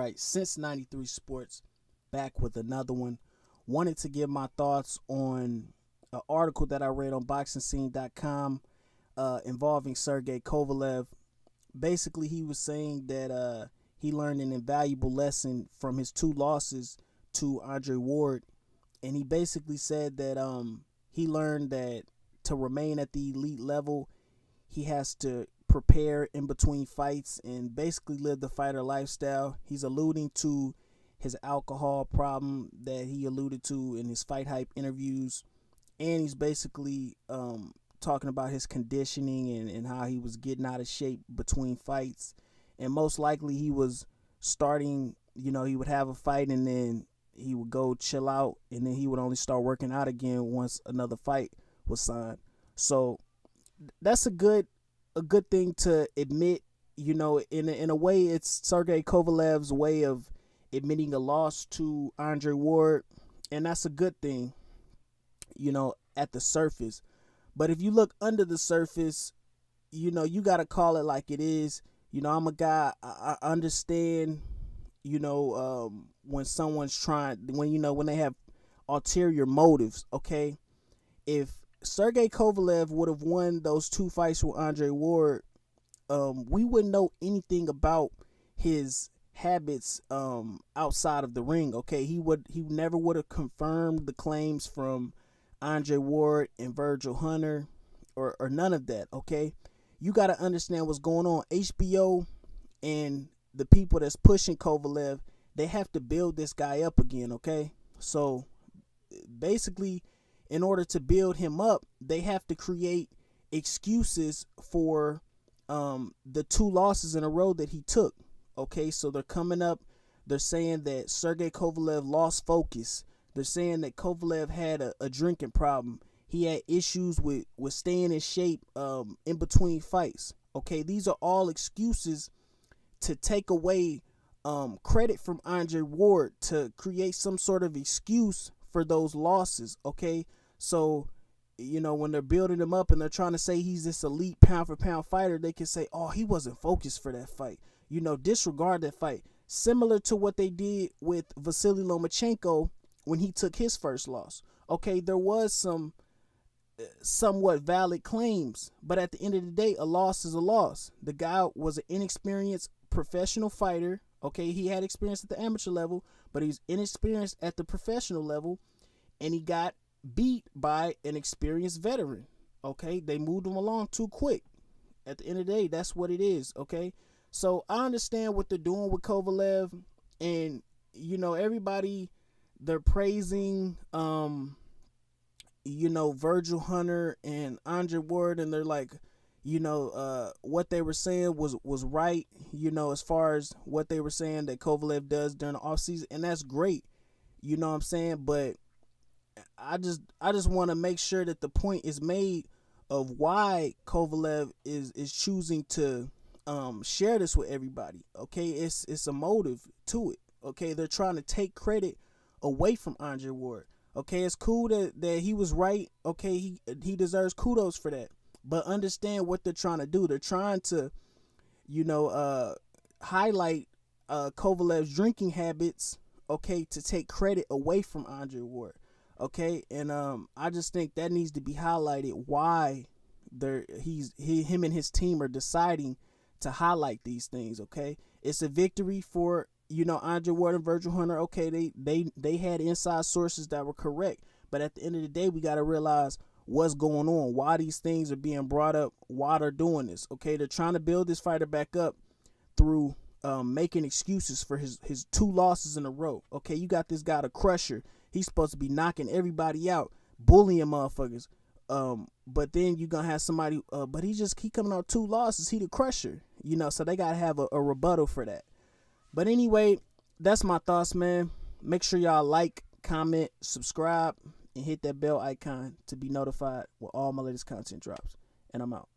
right, since 93 Sports, back with another one. Wanted to give my thoughts on an article that I read on BoxingScene.com involving Sergey Kovalev. Basically, he was saying that he learned an invaluable lesson from his two losses to Andre Ward. And he basically said that he learned that to remain at the elite level, he has to prepare in between fights and basically live the fighter lifestyle. He's alluding to his alcohol problem that he alluded to in his Fight Hype interviews. And he's basically talking about his conditioning and how he was getting out of shape between fights. And most likely he was starting, he would have a fight and then he would go chill out and then he would only start working out again once another fight was signed. So that's a good thing to admit. In a way, it's Sergey Kovalev's way of admitting a loss to Andre Ward, and that's a good thing, at the surface. But if you look under the surface, you got to call it like it is. I'm a guy, I understand, when someone's when they have ulterior motives, okay? If Sergey Kovalev would have won those two fights with Andre Ward, we wouldn't know anything about his habits outside of the ring, okay? He never would have confirmed the claims from Andre Ward and Virgil Hunter or none of that, okay? You got to understand what's going on. HBO and the people that's pushing Kovalev, they have to build this guy up again, okay? So basically, in order to build him up, they have to create excuses for the two losses in a row that he took. Okay, so they're coming up. They're saying that Sergey Kovalev lost focus. They're saying that Kovalev had a drinking problem. He had issues with staying in shape in between fights. Okay, these are all excuses to take away credit from Andre Ward, to create some sort of excuse for those losses. Okay, so when they're building him up and they're trying to say he's this elite pound for pound fighter, they can say, oh, he wasn't focused for that fight, disregard that fight, similar to what they did with Vasily Lomachenko when he took his first loss. Okay, there was some somewhat valid claims, but at the end of the day, a loss is a loss. The guy was an inexperienced professional fighter. Okay, he had experience at the amateur level, but he's inexperienced at the professional level, and he got beat by an experienced veteran. Okay, they moved him along too quick. At the end of the day, that's what it is. Okay, so I understand what they're doing with Kovalev, and everybody, they're praising Virgil Hunter and Andre Ward, and they're like, what they were saying was right, as far as what they were saying that Kovalev does during the offseason, and that's great, what I'm saying, but I just want to make sure that the point is made of why Kovalev is choosing to share this with everybody. Okay, it's a motive to it. Okay, they're trying to take credit away from Andre Ward. Okay, it's cool that he was right. Okay, he deserves kudos for that. But understand what they're trying to do. They're trying to, highlight Kovalev's drinking habits. Okay, to take credit away from Andre Ward. Okay, and I just think that needs to be highlighted. Why him and his team are deciding to highlight these things. Okay, it's a victory for Andre Ward and Virgil Hunter. Okay, they had inside sources that were correct, but at the end of the day, we got to realize what's going on, why these things are being brought up, why they're doing this. Okay, they're trying to build this fighter back up through making excuses for his two losses in a row. Okay, you got this guy, the Crusher. He's supposed to be knocking everybody out, bullying motherfuckers. But then you're gonna have somebody, but he coming out two losses. He the Crusher, so they gotta have a rebuttal for that. But anyway, that's my thoughts, man. Make sure y'all like, comment, subscribe, and hit that bell icon to be notified when all my latest content drops. And I'm out.